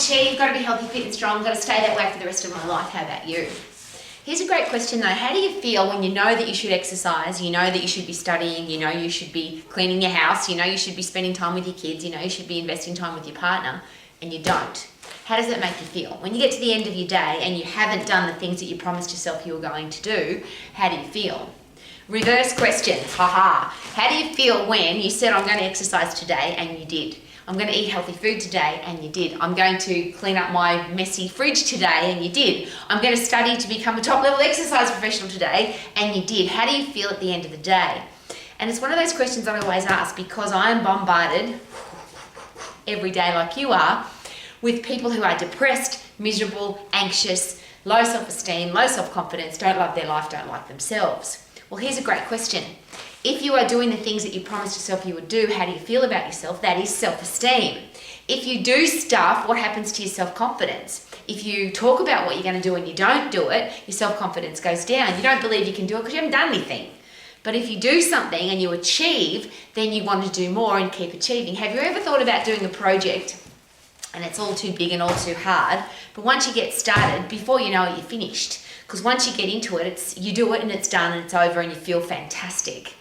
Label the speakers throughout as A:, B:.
A: achieve, got to be healthy, fit and strong, got to stay that way for the rest of my life. How about you? Here's a great question though. How do you feel when you know that you should exercise, you know that you should be studying, you know you should be cleaning your house, you know you should be spending time with your kids, you know you should be investing time with your partner, and you don't? How does that make you feel? When you get to the end of your day and you haven't done the things that you promised yourself you were going to do, how do you feel? Reverse question, haha. How do you feel when you said, I'm going to exercise today, and you did? I'm going to eat healthy food today, and you did. I'm going to clean up my messy fridge today, and you did. I'm going to study to become a top-level exercise professional today, and you did. How do you feel at the end of the day? And it's one of those questions I always ask because I am bombarded every day, like you are, with people who are depressed, miserable, anxious, low self-esteem, low self-confidence, don't love their life, don't like themselves. Well, here's a great question. If you are doing the things that you promised yourself you would do, how do you feel about yourself? That is self-esteem. If you do stuff, what happens to your self-confidence? If you talk about what you're going to do and you don't do it, your self-confidence goes down. You don't believe you can do it because you haven't done anything. But if you do something and you achieve, then you want to do more and keep achieving. Have you ever thought about doing a project and it's all too big and all too hard, but once you get started, before you know it, you're finished? Because once you get into it, you do it and it's done and it's over and you feel fantastic.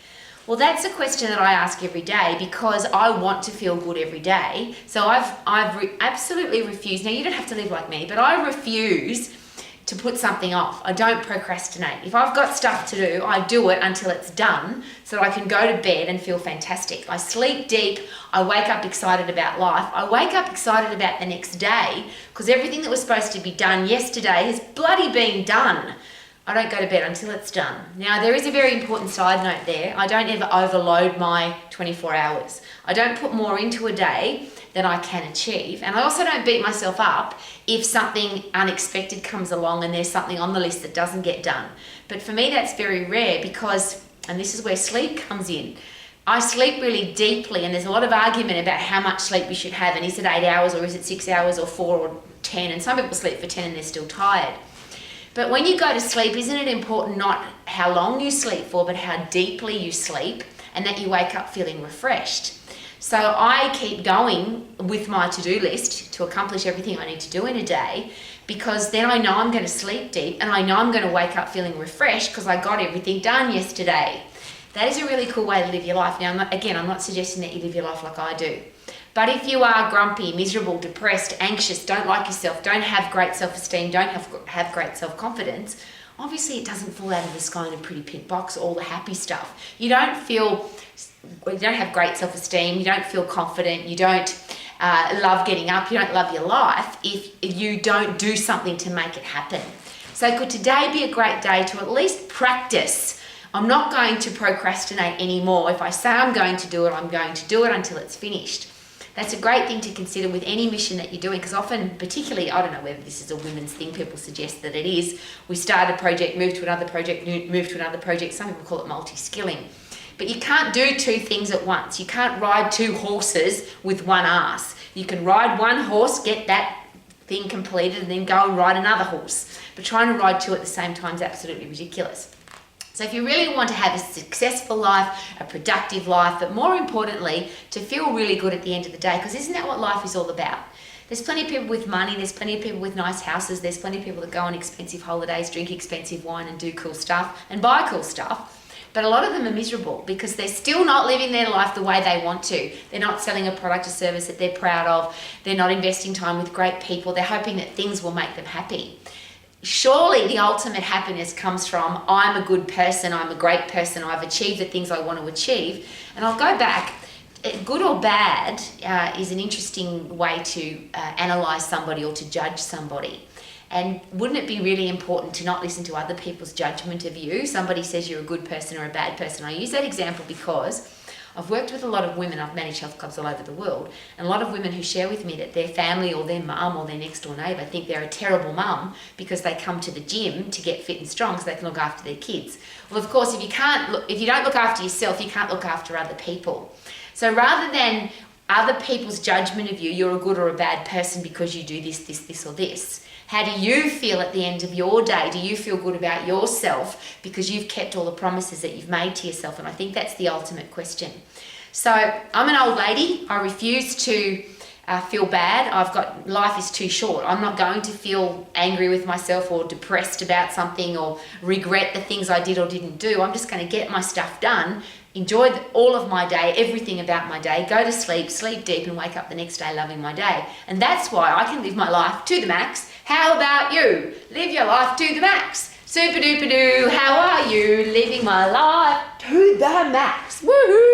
A: Well, that's a question that I ask every day because I want to feel good every day. So I've absolutely refused. Now, you don't have to live like me, but I refuse to put something off. I don't procrastinate. If I've got stuff to do, I do it until it's done so that I can go to bed and feel fantastic. I sleep deep. I wake up excited about life. I wake up excited about the next day because everything that was supposed to be done yesterday has bloody been done. I don't go to bed until it's done. Now, there is a very important side note there. I don't ever overload my 24 hours. I don't put more into a day than I can achieve. And I also don't beat myself up if something unexpected comes along and there's something on the list that doesn't get done. But for me, that's very rare because, and this is where sleep comes in, I sleep really deeply and there's a lot of argument about how much sleep we should have and is it 8 hours or is it 6 hours or 4 or 10, and some people sleep for 10 and they're still tired. But when you go to sleep, isn't it important not how long you sleep for, but how deeply you sleep and that you wake up feeling refreshed? So I keep going with my to-do list to accomplish everything I need to do in a day because then I know I'm going to sleep deep and I know I'm going to wake up feeling refreshed because I got everything done yesterday. That is a really cool way to live your life. Now, I'm not suggesting that you live your life like I do. But if you are grumpy, miserable, depressed, anxious, don't like yourself, don't have great self-esteem, don't have great self-confidence, obviously it doesn't fall out of the sky in a pretty pink box, all the happy stuff. You don't have great self-esteem, you don't feel confident, you don't love getting up, you don't love your life if you don't do something to make it happen. So could today be a great day to at least practice? I'm not going to procrastinate anymore. If I say I'm going to do it, I'm going to do it until it's finished. That's a great thing to consider with any mission that you're doing because often, particularly, I don't know whether this is a women's thing, people suggest that it is. We start a project, move to another project, move to another project. Some people call it multi-skilling. But you can't do two things at once. You can't ride two horses with one ass. You can ride one horse, get that thing completed, and then go and ride another horse. But trying to ride two at the same time is absolutely ridiculous. So if you really want to have a successful life, a productive life, but more importantly, to feel really good at the end of the day, because isn't that what life is all about? There's plenty of people with money, there's plenty of people with nice houses, there's plenty of people that go on expensive holidays, drink expensive wine and do cool stuff and buy cool stuff. But a lot of them are miserable because they're still not living their life the way they want to. They're not selling a product or service that they're proud of. They're not investing time with great people. They're hoping that things will make them happy. Surely the ultimate happiness comes from I'm a good person, I'm a great person, I've achieved the things I want to achieve. And I'll go back, good or bad is an interesting way to analyse somebody or to judge somebody. And wouldn't it be really important to not listen to other people's judgment of you? Somebody says you're a good person or a bad person. I use that example because I've worked with a lot of women, I've managed health clubs all over the world, and a lot of women who share with me that their family or their mum or their next door neighbour think they're a terrible mum because they come to the gym to get fit and strong so they can look after their kids. Well, of course, if you don't look after yourself, you can't look after other people. So rather than other people's judgment of you, you're a good or a bad person because you do this, this, this or this. How do you feel at the end of your day? Do you feel good about yourself because you've kept all the promises that you've made to yourself? And I think that's the ultimate question. So I'm an old lady. I refuse to feel bad. Life is too short. I'm not going to feel angry with myself or depressed about something or regret the things I did or didn't do. I'm just going to get my stuff done, enjoy all of my day, everything about my day, go to sleep, sleep deep, and wake up the next day loving my day. And that's why I can live my life to the max. How about you? Live your life to the max. Super duper doo. How are you living my life to the max? Woohoo!